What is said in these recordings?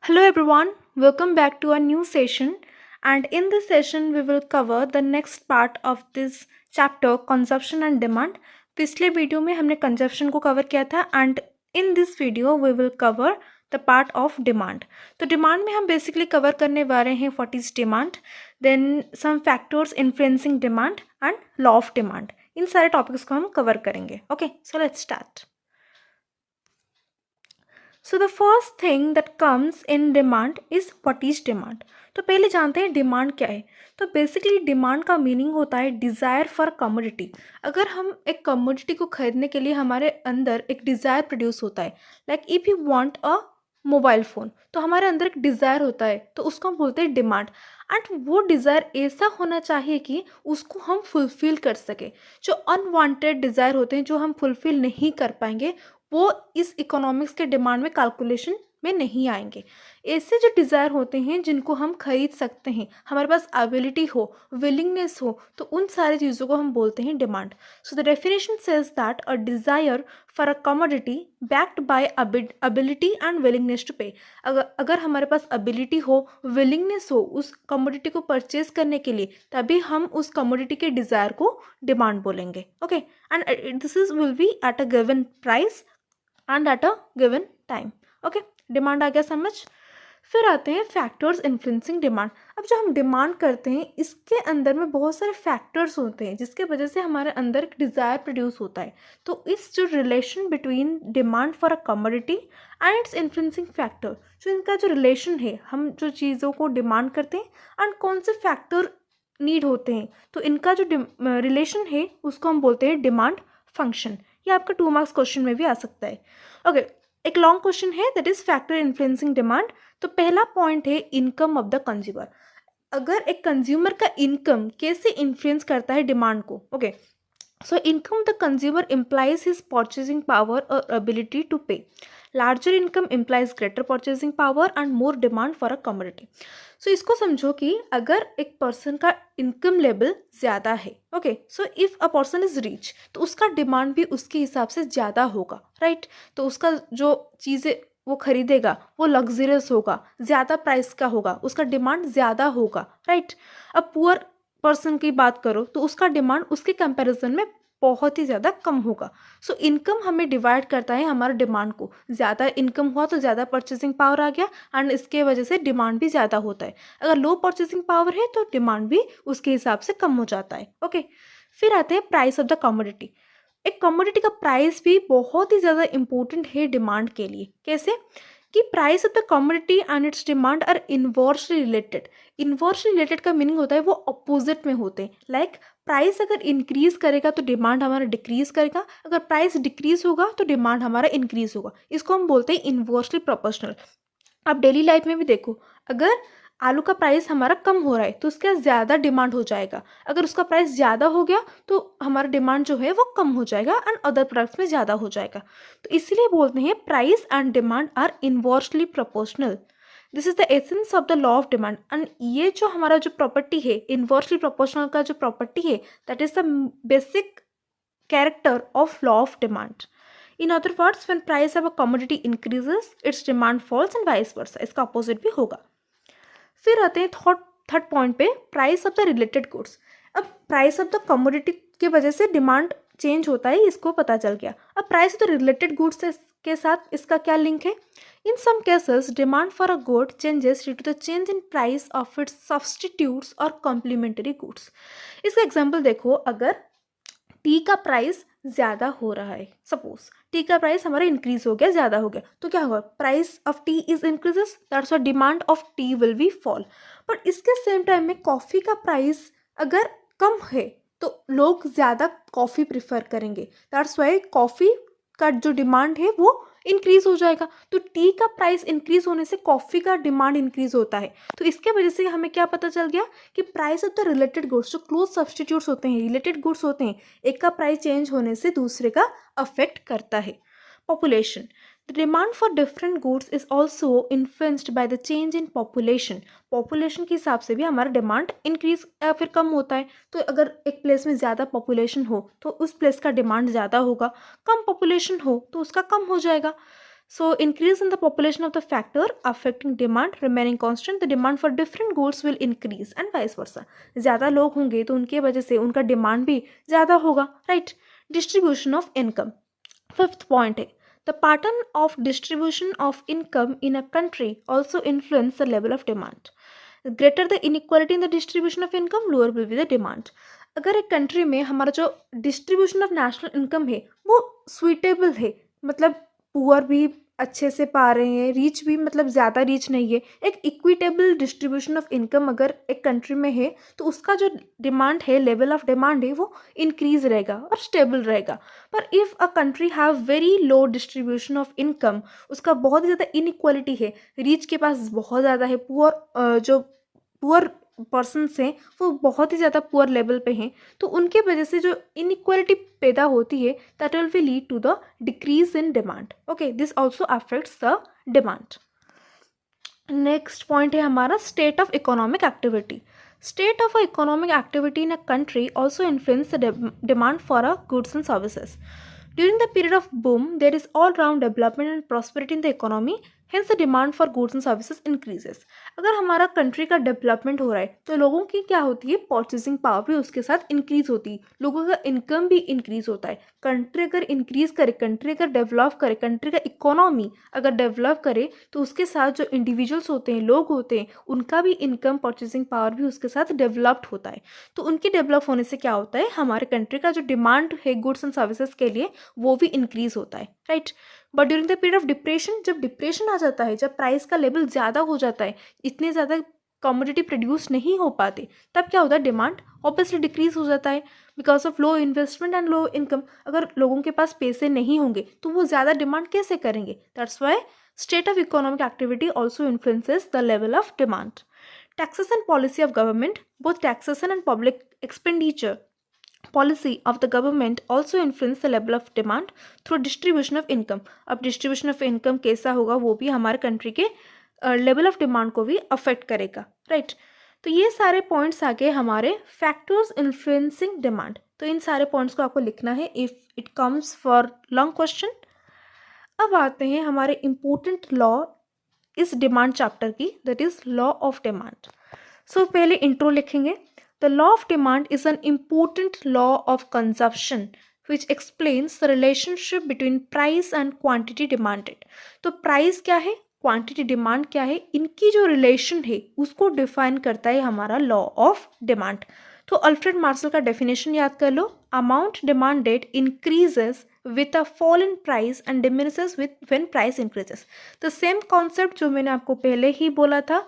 Hello everyone, welcome back to a new session. And in this session, we will cover the next part of this chapter, consumption and demand. पिछले video में हमने consumption को cover किया था and in this video we will cover the part of demand. तो demand में हम basically cover करने वाले हैं what is demand, then some factors influencing demand and law of demand. इन सारे टॉपिक्स को हम कवर करेंगे. Okay, so let's start. So the first thing that comes in demand is what is demand. तो पहले जानते हैं डिमांड क्या है. तो बेसिकली डिमांड का मीनिंग होता है डिज़ायर फॉर कमोडिटी. अगर हम एक कमोडिटी को खरीदने के लिए हमारे अंदर एक डिज़ायर प्रोड्यूस होता है, like if you want a mobile phone, तो हमारे अंदर एक डिज़ायर होता है, तो उसको हम बोलते हैं डिमांड. एंड वो डिज़ायर ऐसा होना चाहिए कि उसको हम फुलफ़िल कर सके. जो अनवांटेड डिज़ायर होते हैं, जो हम फुलफ़िल नहीं कर पाएंगे, वो इस इकोनॉमिक्स के डिमांड में कैलकुलेशन में नहीं आएंगे. ऐसे जो डिज़ायर होते हैं जिनको हम खरीद सकते हैं, हमारे पास एबिलिटी हो, विलिंगनेस हो, तो उन सारी चीज़ों को हम बोलते हैं demand. So the definition says that a desire for a commodity backed by ability and willingness to pay. अगर हमारे पास एबिलिटी हो, विलिंगनेस हो उस कमोडिटी को परचेज करने के लिए, तभी हम उस कमोडिटी के डिज़ायर को डिमांड बोलेंगे. Okay, and this is will be at a given price and at a given time. Okay, demand आ गया समझ. फिर आते हैं फैक्टर्स इन्फ्लुएंसिंग डिमांड. अब जो हम डिमांड करते हैं, इसके अंदर में बहुत सारे फैक्टर्स होते हैं जिसके वजह से हमारे अंदर एक डिज़ायर प्रोड्यूस होता है. तो इस जो relation between demand for a commodity and it's influencing factor, जो इनका जो रिलेशन है, हम जो चीज़ों को डिमांड करते हैं एंड कौन से फैक्टर नीड होते हैं, तो इनका जो रिलेशन है उसको हम बोलते हैं डिमांड फंक्शन. ये आपका 2 मार्क्स क्वेश्चन में भी आ सकता है. ओके, एक लॉन्ग क्वेश्चन है that is factor influencing demand. तो पहला पॉइंट है इनकम ऑफ द कंज्यूमर. अगर एक कंज्यूमर का इनकम कैसे इन्फ्लुएंस करता है डिमांड को. Okay, so income the consumer implies his purchasing power or ability to pay. Larger income implies greater purchasing power and more demand for a commodity. So इसको समझो कि अगर एक पर्सन का इनकम लेवल ज़्यादा है, okay, so if a person is rich, तो उसका डिमांड भी उसके हिसाब से ज़्यादा होगा, राइट. तो उसका जो चीज़ें वो खरीदेगा वो लग्जरियस होगा, ज़्यादा प्राइस का होगा, उसका डिमांड ज़्यादा होगा, राइट. अब पुअर पर्सन की बात करो तो उसका डिमांड उसके कंपैरिजन में बहुत ही ज़्यादा कम होगा. सो इनकम हमें डिवाइड करता है हमारे डिमांड को. ज़्यादा इनकम हुआ तो ज़्यादा परचेसिंग पावर आ गया एंड इसके वजह से डिमांड भी ज़्यादा होता है. अगर लो परचेसिंग पावर है तो डिमांड भी उसके हिसाब से कम हो जाता है. ओके, फिर आते हैं प्राइस ऑफ द कमोडिटी. एक कमोडिटी का प्राइस भी बहुत ही ज़्यादा इंपॉर्टेंट है डिमांड के लिए. कैसे कि price of the commodity and its demand are inversely related. Inversely related का मीनिंग होता है वो अपोजिट में होते हैं. लाइक प्राइस अगर इंक्रीज करेगा तो डिमांड हमारा डिक्रीज करेगा, अगर प्राइस डिक्रीज होगा तो डिमांड हमारा इंक्रीज होगा. इसको हम बोलते हैं इन्वर्सली प्रोपोर्शनल. आप डेली लाइफ में भी देखो, अगर आलू का प्राइस हमारा कम हो रहा है तो उसका ज़्यादा डिमांड हो जाएगा. अगर उसका प्राइस ज़्यादा हो गया तो हमारा डिमांड जो है वो कम हो जाएगा एंड अदर प्रोडक्ट्स में ज़्यादा हो जाएगा. तो इसीलिए बोलते हैं price and demand are inversely proportional. This is the essence of the law of demand. And ये जो हमारा जो प्रॉपर्टी है, इन्वर्सली प्रोपोर्शनल का जो प्रॉपर्टी है, that is the basic character of law of demand. In other words, when price of a commodity increases its demand falls and vice versa. इसका opposite भी होगा. फिर आते हैं थर्ड पॉइंट पे, price of the related goods. अब price of the commodity की वजह से डिमांड चेंज होता है, इसको पता चल गया. अब price of the related goods के साथ इसका क्या लिंक है. In some cases demand for a good changes due to the change in price of its substitutes और कॉम्प्लीमेंट्री गुड्स. इसका एग्जाम्पल देखो, अगर टी का प्राइस ज़्यादा हो रहा है, सपोज टी का प्राइस हमारा इंक्रीज हो गया, ज़्यादा हो गया, तो क्या होगा, price of tea is increases, that's why demand of T will be fall. But इसके सेम टाइम में कॉफ़ी का प्राइस अगर कम है तो लोग ज़्यादा कॉफ़ी प्रिफर करेंगे, दैट्स व्हाई कॉफ़ी का जो डिमांड है वो इंक्रीज हो जाएगा. तो टी का प्राइस इंक्रीज होने से कॉफ़ी का डिमांड इंक्रीज होता है. तो इसके वजह से हमें क्या पता चल गया कि price of the related goods, जो क्लोज सब्सटीट्यूट्स होते हैं, रिलेटेड गुड्स होते हैं, एक का प्राइस चेंज होने से दूसरे का अफेक्ट करता है. Population. The demand for different goods is also influenced by the change in population. Population के हिसाब से भी हमारा डिमांड इंक्रीज या फिर कम होता है. तो अगर एक प्लेस में ज़्यादा पॉपुलेशन हो तो उस प्लेस का डिमांड ज़्यादा होगा, कम पॉपुलेशन हो तो उसका कम हो जाएगा. So increase in the population of the factor affecting demand remaining constant, the demand for different goods will increase and vice versa. ज़्यादा लोग होंगे तो उनके वजह से उनका डिमांड भी ज़्यादा होगा, right. Distribution of income, fifth point है, the pattern of distribution of income in a country also influence the level of demand. Greater the inequality in the distribution of income, lower will be the demand. अगर एक country में हमारा जो distribution of national income है वो suitable है, मतलब poor भी अच्छे से पा रहे हैं, रीच भी मतलब ज़्यादा रीच नहीं है, एक इक्विटेबल डिस्ट्रीब्यूशन ऑफ इनकम अगर एक कंट्री में है तो उसका जो डिमांड है, लेवल ऑफ डिमांड है, वो इंक्रीज रहेगा और स्टेबल रहेगा. पर if a country have very low distribution of income, उसका बहुत ही ज़्यादा इनइक्वालिटी है, रीच के पास बहुत ज़्यादा है, जो पुअर पर्सनस हैं वो बहुत ही ज़्यादा पुअर लेवल पे हैं, तो उनके वजह से जो इनइक्वालिटी पैदा होती है that will be lead to the decrease in demand. Okay, this also affects the demand. Next point है हमारा state of economic activity. State of economic activity in a country also influence the demand for a goods and services. During the period of boom, there is all-round development and prosperity in the economy. Hence, the demand for goods and services increases. अगर हमारा country का development हो रहा है तो लोगों की क्या होती है, परचेसिंग पावर भी उसके साथ इंक्रीज होती है, लोगों का इनकम भी इंक्रीज होता है. कंट्री अगर इंक्रीज करे, कंट्री अगर डेवलप करे, कंट्री का इकोनॉमी अगर डेवलप करे तो उसके साथ जो इंडिविजुअल्स होते हैं, लोग होते हैं, उनका भी इनकम, परचेसिंग पावर भी उसके साथ डेवलप्ड होता है. तो उनके डेवलप होने से क्या होता है, हमारे कंट्री का जो डिमांड है गुड्स एंड सर्विसेज के लिए वो भी इंक्रीज होता है, right. But during the period of depression, जब डिप्रेशन आ जाता है, जब प्राइस का लेवल ज़्यादा हो जाता है, इतने ज़्यादा कमोडिटी प्रोड्यूस नहीं हो पाते, तब क्या होता है, डिमांड ऑब्वियसली डिक्रीज हो जाता है because of low investment and low income. अगर लोगों के पास पैसे नहीं होंगे तो वो ज़्यादा डिमांड कैसे करेंगे. That's Y state of economic activity also influences the level of demand. Taxes and policy of government, both taxation and public expenditure policy of the government also influence the level of demand through distribution of income. अब distribution of income कैसा होगा वो भी हमारे country के level of demand को भी affect करेगा, राइट. तो ये सारे पॉइंट्स आ गए हमारे फैक्टर्स इन्फ्लुएंसिंग डिमांड. तो इन सारे पॉइंट्स को आपको लिखना है if it comes for long question. अब आते हैं हमारे इम्पोर्टेंट लॉ इस डिमांड चैप्टर की, that is law of demand. So पहले इंट्रो लिखेंगे. The law of demand is an important law of consumption which explains the relationship between price and quantity demanded. तो price क्या है, quantity demand क्या है, इनकी जो relation है उसको define करता है हमारा law of demand. तो अल्फ्रेड मार्शल का definition याद कर लो. Amount demanded increases with a fall in price and diminishes with when price increases. The same concept जो मैंने आपको पहले ही बोला था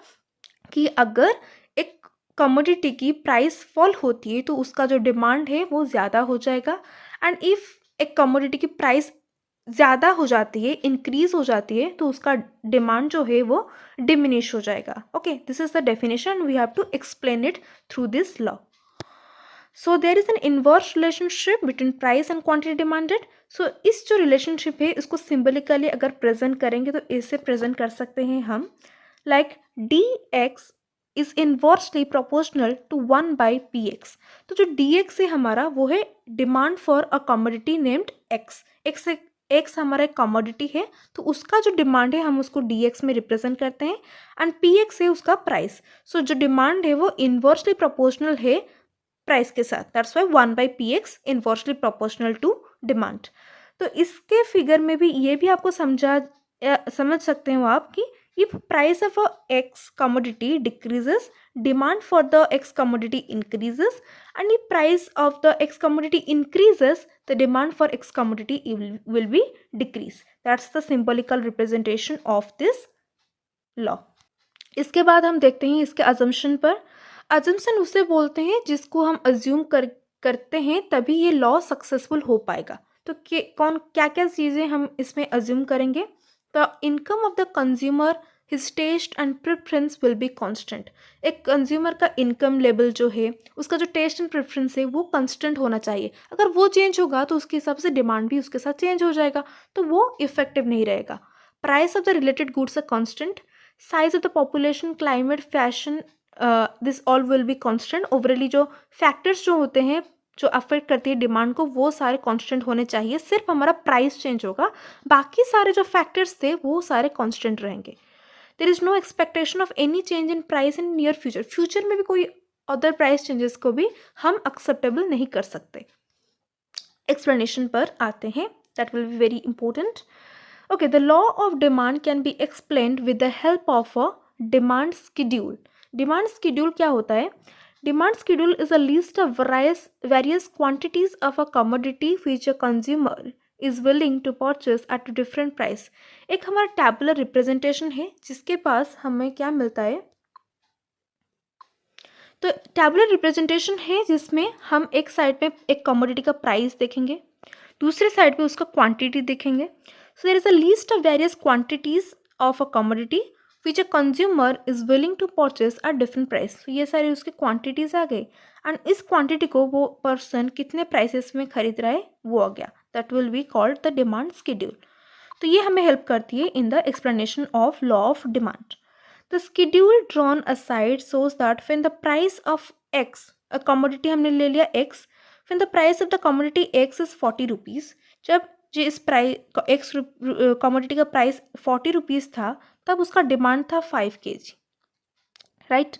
कि अगर एक कमोडिटी की प्राइस फॉल होती है तो उसका जो डिमांड है वो ज़्यादा हो जाएगा. एंड इफ़ एक कमोडिटी की प्राइस ज़्यादा हो जाती है, इंक्रीज हो जाती है, तो उसका डिमांड जो है वो डिमिनिश हो जाएगा. Okay, this is the definition, we have to explain it through this law. So there is an inverse relationship between price and quantity demanded. So इस जो रिलेशनशिप है इसको सिम्बलिकली अगर प्रेजेंट करेंगे तो इससे प्रेजेंट कर सकते हैं हम like dx is inversely proportional to 1/px. तो जो dx है हमारा वो है demand for a commodity named x. x हमारा एक कमोडिटी है तो उसका जो डिमांड है हम उसको dx में रिप्रेजेंट करते हैं एंड px है उसका प्राइस. सो जो डिमांड है वो इनवर्सली प्रोपोर्शनल है प्राइस के साथ, that's why 1/px inversely proportional to demand. तो इसके फिगर में भी ये भी आपको समझ सकते हो आप कि if price of a x commodity decreases, demand for the x commodity increases, and if price of the x commodity increases, the demand for x commodity will be decrease. That's the symbolical representation of this law. इसके बाद हम देखते हैं इसके assumption पर. assumption उसे बोलते हैं जिसको हम assume करते हैं तभी ये law successful हो पाएगा. तो क्या क्या चीज़ें हम इसमें assume करेंगे. The income of the consumer, his taste and preference will be constant. एक कंज्यूमर का इनकम लेवल जो है उसका जो टेस्ट एंड प्रेफरेंस है वो कांस्टेंट होना चाहिए. अगर वो चेंज होगा तो उसके हिसाब से डिमांड भी उसके साथ चेंज हो जाएगा, तो वो इफेक्टिव नहीं रहेगा. Price of the related goods are constant. Size of the population, climate, fashion, this all will be constant. Overall जो फैक्टर्स जो होते हैं जो अफेक्ट करती है डिमांड को वो सारे कांस्टेंट होने चाहिए, सिर्फ हमारा प्राइस चेंज होगा, बाकी सारे जो फैक्टर्स थे वो सारे कांस्टेंट रहेंगे। There is no expectation of any change in price in near future, future में भी कोई अदर प्राइस चेंजेस को भी हम एक्सेप्टेबल नहीं कर सकते। एक्सप्लेनेशन पर आते हैं, that will be very important. Okay, the law of demand can be explained with the help of a demand schedule. Demand schedule क्या होता है? Demand schedule is a list of various quantities of a commodity which a consumer is willing to purchase at a different price। एक हमारा tabular representation है जिसके पास हमें क्या मिलता है, तो टैबुलर रिप्रेजेंटेशन है जिसमें हम एक साइड पे एक कमोडिटी का प्राइस देखेंगे, दूसरे साइड पे उसका क्वांटिटी देखेंगे। So there is a list of various quantities of a commodity which a consumer is willing to purchase at different price. तो ये सारी उसकी क्वांटिटीज आ गई एंड इस क्वांटिटी को वो पर्सन कितने प्राइसेस में खरीद रहा है वो आ गया, that will be called the demand schedule. तो ये हमें हेल्प करती है in the explanation of law of demand. The schedule drawn aside shows that when the price of x, a commodity हमने ले लिया x, when the price of the commodity x is 40 rupees, जब जो इस price x commodity का price 40 rupees था तब उसका डिमांड था 5 kg, right.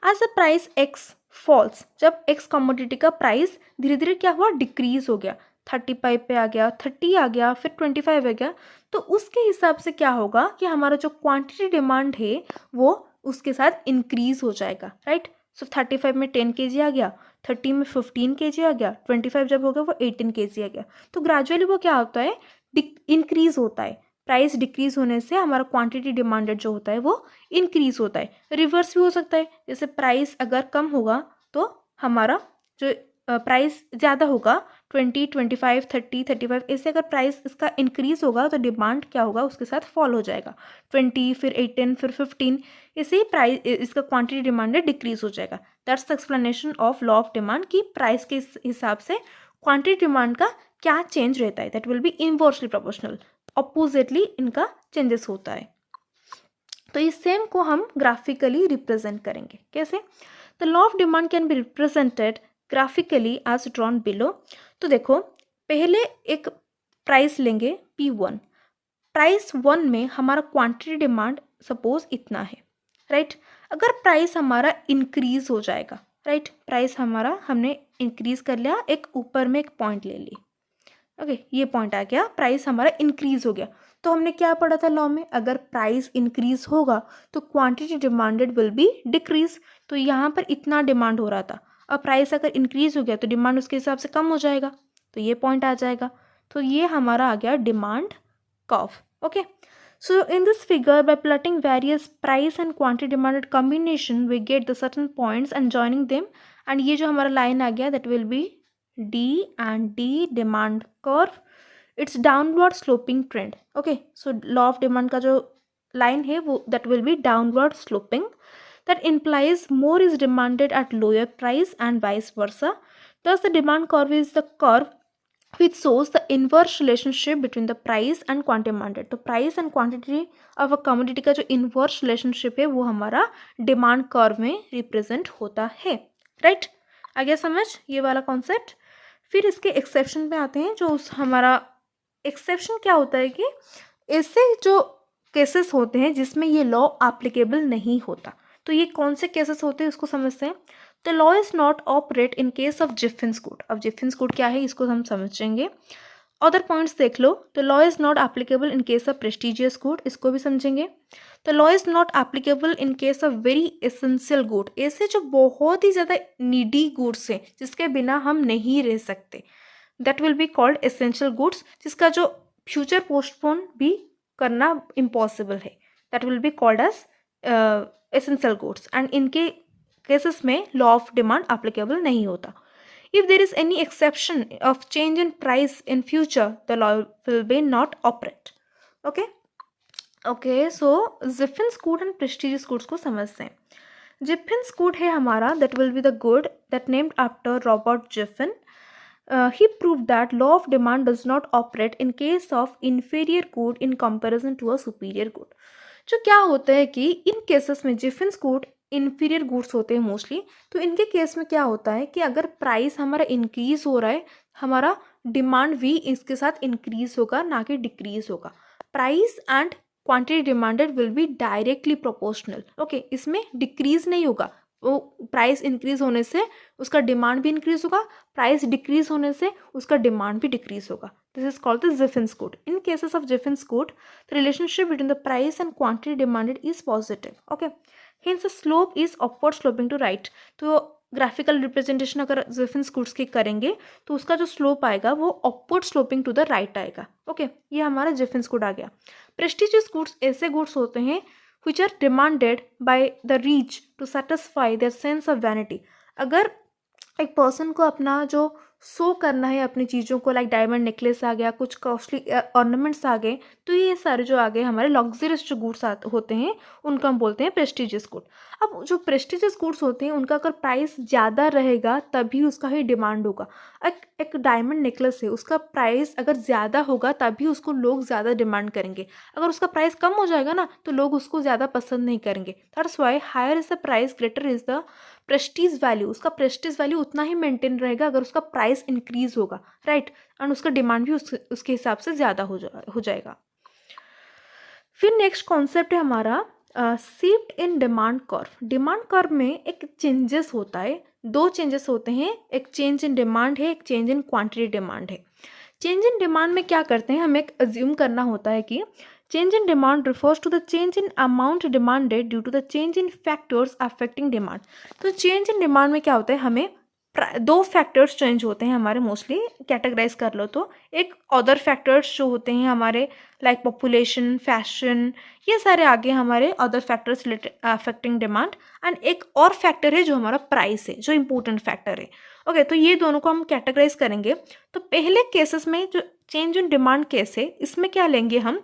As the price x falls, जब एक्स कमोडिटी का प्राइस धीरे धीरे क्या हुआ, डिक्रीज हो गया, 35 पे आ गया, 30 आ गया, फिर 25 आ गया, तो उसके हिसाब से क्या होगा कि हमारा जो क्वांटिटी डिमांड है वो उसके साथ इंक्रीज हो जाएगा, राइट। सो 35 में 10 kg आ गया, 30 में 15 kg आ गया, 25 जब हो गया वो 18 kg आ गया। तो ग्रेजुअली वो क्या होता है, इंक्रीज होता है। प्राइस डिक्रीज होने से हमारा क्वांटिटी डिमांडेड जो होता है वो इंक्रीज होता है। रिवर्स भी हो सकता है, जैसे प्राइस अगर कम होगा तो हमारा जो प्राइस ज़्यादा होगा, 20, 25, 30, 35, ऐसे अगर प्राइस इसका इंक्रीज होगा तो डिमांड क्या होगा, उसके साथ फॉल हो जाएगा, 20 फिर 18 फिर 15, ऐसे ही प्राइस इसका क्वांटिटी डिमांडेड डिक्रीज हो जाएगा। That's the explanation of law of demand कि प्राइस के हिसाब से क्वांटिटी डिमांड का क्या चेंज रहता है, that will be inversely proportional, oppositely इनका चेंजेस होता है। तो इस सेम को हम ग्राफिकली रिप्रेजेंट करेंगे, कैसे? The law of demand can be represented graphically as drawn below. तो देखो, पहले एक प्राइस लेंगे P1, प्राइस 1 में हमारा क्वांटिटी डिमांड सपोज इतना है, राइट। अगर प्राइस हमारा इंक्रीज हो जाएगा, राइट, प्राइस हमारा हमने इंक्रीज कर लिया, एक ऊपर में एक पॉइंट ले ली, ओके, ये पॉइंट आ गया, प्राइस हमारा इंक्रीज हो गया। तो हमने क्या पढ़ा था लॉ में, अगर प्राइस इंक्रीज होगा तो quantity demanded will be decrease. तो यहाँ पर इतना डिमांड हो रहा था, अब प्राइस अगर इंक्रीज हो गया तो डिमांड उसके हिसाब से कम हो जाएगा, तो ये पॉइंट आ जाएगा। तो ये हमारा आ गया demand curve, okay. So in this figure by plotting various price and quantity demanded combination we get the certain points and joining them, and ये जो हमारा लाइन आ गया that will be D and D demand curve, it's downward sloping trend, okay. So law of demand का जो line है वो that will be downward sloping, that implies more is demanded at lower price and vice versa. Thus the demand curve is the curve which shows the inverse relationship between the price and quantity demanded. तो price and quantity of a commodity का जो inverse relationship है वो हमारा demand curve में represent होता है, right? आ गया समझ ये वाला कॉन्सेप्ट। फिर इसके एक्सेप्शन पे आते हैं। जो उस हमारा एक्सेप्शन क्या होता है कि ऐसे जो केसेस होते हैं जिसमें ये लॉ एप्लीकेबल नहीं होता। तो ये कौन से केसेस होते हैं उसको समझते हैं। The law is not operate in case of Giffen's goods. अब जिफिन्स कोड क्या है इसको हम समझेंगे। अदर पॉइंट्स देख लो। The law is not applicable in case of prestigious good, इसको भी समझेंगे। The law is not applicable in case of very essential good, ऐसे जो बहुत ही ज़्यादा नीडी गुड्स हैं जिसके बिना हम नहीं रह सकते, that will be called essential goods, जिसका जो फ्यूचर पोस्टपोन भी करना इम्पॉसिबल है, that will be called as essential goods. And इनके केसेस में लॉ ऑफ डिमांड एप्लीकेबल नहीं होता। If there is any exception of change in price in future, the law will be not operate. Okay? Okay, so Zipfin's good and prestigious goods को समझते हैं। Zipfin's good है हमारा, that will be the good that named after Robert Ziffin. He proved that law of demand does not operate in case of inferior good in comparison to a superior good. जो क्या होता है कि इन cases में जिफिन्स code inferior goods होते हैं mostly, तो इनके केस में क्या होता है कि अगर प्राइस हमारा इंक्रीज हो रहा है, हमारा डिमांड भी इसके साथ इंक्रीज होगा, ना कि डिक्रीज होगा। Price and quantity demanded will be directly proportional. Okay, इसमें डिक्रीज नहीं होगा, वो प्राइस इंक्रीज होने से उसका डिमांड भी इंक्रीज होगा, प्राइस डिक्रीज होने से उसका डिमांड भी डिक्रीज होगा। This is called the Giffen's goods. In cases of Giffen's goods, the relationship between the price and quantity demanded is positive. Okay, hence the slope is upward sloping to right. तो graphical representation अगर Giffen's codes की करेंगे तो उसका जो slope आएगा वो upward sloping to the right आएगा। ओके, ये हमारा जिफिन्स कोड आ गया। प्रेस्टिजियस गुड्स ऐसे गुड्स होते हैं which are demanded by the rich to satisfy their sense of vanity। अगर एक पर्सन को अपना जो शो करना है अपनी चीज़ों को, लाइक डायमंड नेकलेस आ गया, कुछ कॉस्टली ऑर्नामेंट्स आ गए, तो ये सारे जो आ गए हमारे लग्जरियस जो गुड्स होते हैं उनको हम बोलते हैं प्रेस्टिजियस गुड। अब जो प्रेस्टिजियस गुड्स होते हैं उनका अगर प्राइस ज़्यादा रहेगा तभी उसका ही डिमांड होगा। एक डायमंड नेकलेस है, उसका प्राइस अगर ज़्यादा होगा तभी उसको लोग ज़्यादा डिमांड करेंगे। अगर उसका प्राइस कम हो जाएगा ना तो लोग उसको ज़्यादा पसंद नहीं करेंगे। That's why higher is the price greater is the prestige value. उसका प्रेस्टीज वैल्यू उतना ही मेंटेन रहेगा अगर उसका प्राइस इंक्रीज होगा, राइट, एंड उसका डिमांड भी उसके हिसाब से ज़्यादा हो जाएगा। फिर नेक्स्ट कॉन्सेप्ट है हमारा shift in demand curve. Demand curve में एक चेंजेस होता है, दो चेंजेस होते हैं, एक चेंज इन डिमांड है, एक चेंज इन क्वांटिटी डिमांड है। चेंज इन डिमांड में क्या करते हैं, हमें अज्यूम करना होता है कि change in demand refers to the change in amount demanded due to the change in factors affecting demand। तो change in demand में क्या होता है, हमें दो फैक्टर्स चेंज होते हैं हमारे, मोस्टली कैटेगराइज कर लो तो। एक अदर फैक्टर्स जो होते हैं हमारे, लाइक पॉपुलेशन, फैशन, ये सारे आगे हमारे other factors affecting demand. And एक और फैक्टर है जो हमारा प्राइस है, जो इम्पोर्टेंट फैक्टर है। ओके, तो ये दोनों को हम कैटेगराइज करेंगे। तो पहले केसेस में जो चेंज इन डिमांड केस है, इसमें क्या लेंगे हम,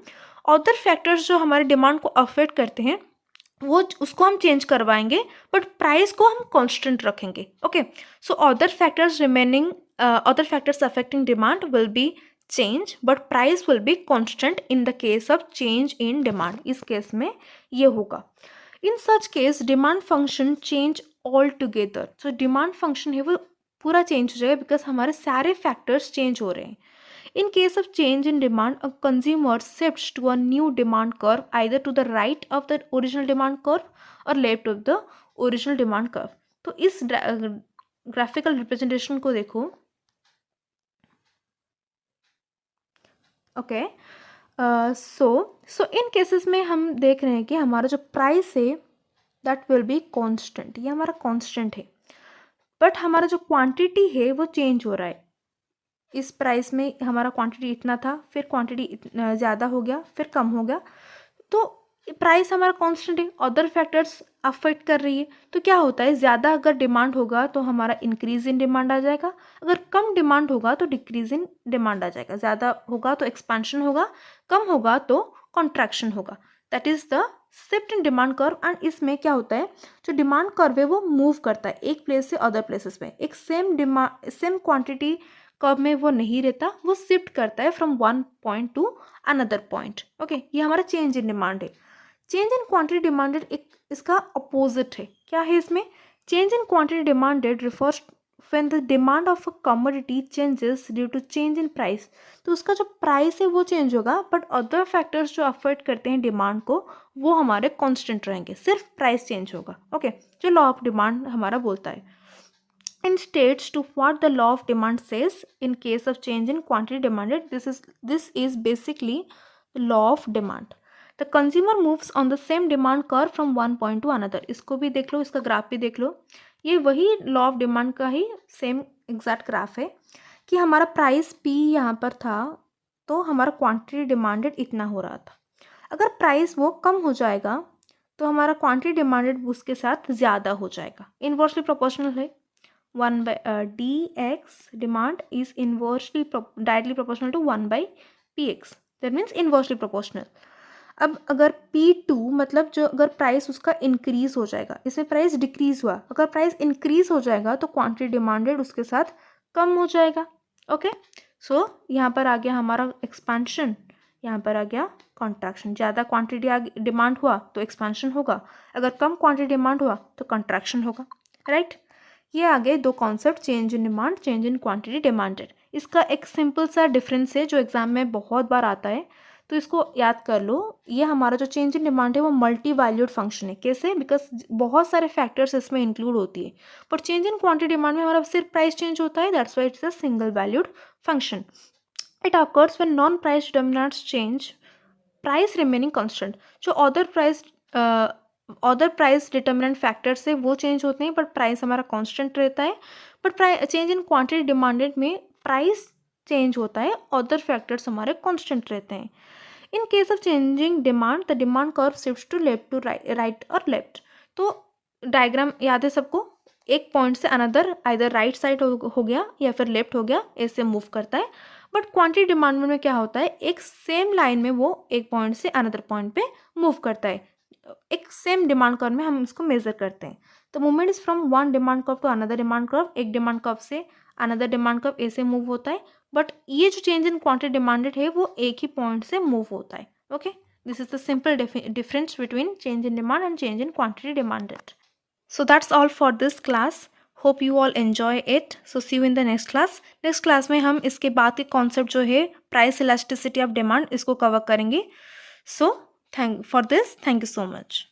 अदर फैक्टर्स जो हमारे डिमांड को अफेक्ट करते हैं वो उसको हम चेंज करवाएंगे, बट प्राइस को हम कांस्टेंट रखेंगे। Okay, so other factors remaining, other factors affecting demand will be change but price will be constant in the case of change in demand. इस केस में ये होगा। In such case demand function change all together. जो demand function है वो पूरा change हो जाएगा बिकॉज हमारे सारे फैक्टर्स चेंज हो रहे हैं। In case of change in demand, a consumer shifts to a new demand curve, either to the right of the original demand curve or left of the original demand curve। तो इस graphical representation को देखो। Okay, so इन cases में हम देख रहे हैं कि हमारा जो प्राइस है दैट विल बी कांस्टेंट, ये हमारा कांस्टेंट है, बट हमारा जो क्वांटिटी है वो चेंज हो रहा है। इस प्राइस में हमारा क्वांटिटी इतना था, फिर क्वांटिटी ज़्यादा हो गया, फिर कम हो गया, तो प्राइस हमारा कांस्टेंट है, अदर फैक्टर्स अफेक्ट कर रही है। तो क्या होता है, ज़्यादा अगर डिमांड होगा तो हमारा इंक्रीज इन डिमांड आ जाएगा, अगर कम डिमांड होगा तो डिक्रीज इन डिमांड आ जाएगा। ज़्यादा होगा तो एक्सपेंशन होगा, कम होगा तो कॉन्ट्रैक्शन होगा। That is the shift in demand curve. And इसमें क्या होता है, जो डिमांड कर्व है वो मूव करता है एक प्लेस से अदर प्लेसेस में। एक सेम क्वांटिटी कर्व में वो नहीं रहता, वो शिफ्ट करता है from one point to another point. Okay, ये हमारा चेंज इन डिमांड है। चेंज इन क्वांटिटी डिमांडेड एक इसका अपोजिट है। क्या है इसमें, change in quantity demanded refers when the demand of a commodity changes due to change in price. तो उसका जो प्राइस है वो चेंज होगा, बट अदर फैक्टर्स जो अफेक्ट करते हैं डिमांड को वो हमारे कॉन्स्टेंट रहेंगे, सिर्फ प्राइस चेंज होगा। ओके, जो लॉ ऑफ डिमांड हमारा बोलता है। And states to what the law of demand says in case of change in quantity demanded. This is basically the law of demand. The consumer moves on the same demand curve from one point to another। इसको भी देख लो, इसका graph भी देख लो, ये वही law of demand का ही same exact graph है कि हमारा प्राइस P यहाँ पर था तो हमारा क्वांटिटी डिमांडेड इतना हो रहा था। अगर प्राइस वो कम हो जाएगा तो हमारा क्वांटिटी डिमांडेड उसके साथ ज़्यादा हो जाएगा। इनवर्सली प्रोपोर्शनल है। 1 by dx demand is directly proportional to 1 by px। that means inversely proportional। अब अगर P2 मतलब जो अगर प्राइस उसका इंक्रीज हो जाएगा, इसमें प्राइस डिक्रीज हुआ, अगर प्राइस इंक्रीज हो जाएगा तो क्वांटिटी डिमांडेड उसके साथ कम हो जाएगा। ओके, सो यहाँ पर आ गया हमारा एक्सपेंशन, यहाँ पर आ गया कॉन्ट्रैक्शन। ज़्यादा क्वांटिटी डिमांड हुआ तो एक्सपेंशन होगा, अगर कम क्वांटिटी डिमांड हुआ तो कॉन्ट्रैक्शन होगा, राइट। ये आगे दो concept, change in demand, change in quantity demanded. इसका एक सिंपल सा डिफरेंस है जो एग्जाम में बहुत बार आता है, तो इसको याद कर लो। ये हमारा जो चेंज इन डिमांड है वो मल्टी वैल्यूड फंक्शन है। कैसे? बिकॉज बहुत सारे फैक्टर्स इसमें इंक्लूड होती है, but change in quantity demand में हमारा सिर्फ प्राइस चेंज होता है, that's why it's a single valued function. It occurs when non price determinants change, price remaining constant. जो अदर प्राइस डिटर्मिनेंट फैक्टर्स है वो चेंज होते हैं, बट प्राइस हमारा कांस्टेंट रहता है। But change in quantity demanded में प्राइस चेंज होता है, अदर फैक्टर्स हमारे कांस्टेंट रहते हैं। In case of changing demand, the demand curve shifts to left to right और लेफ्ट। तो डायग्राम याद है सबको, एक पॉइंट से अनदर आइदर राइट साइड हो गया या फिर लेफ्ट हो गया, ऐसे मूव करता है। बट क्वांटिटी डिमांड में क्या होता है, एक सेम लाइन में वो एक पॉइंट से अनदर पॉइंट पे मूव करता है। एक सेम डिमांड कर्व में हम इसको मेजर करते हैं। तो movement is from one demand curve to another demand curve, एक डिमांड कर्व से अनदर डिमांड कर्व ऐसे मूव होता है। बट ये जो चेंज इन क्वांटिटी डिमांडेड है वो एक ही पॉइंट से मूव होता है। Okay, this is the simple difference between change in demand and change in quantity demanded. So that's all for this class. Hope you all enjoy it. So see you in the next class. Next class में हम इसके बाद के concept जो है price elasticity of demand इसको cover करेंगे. So thank you so much.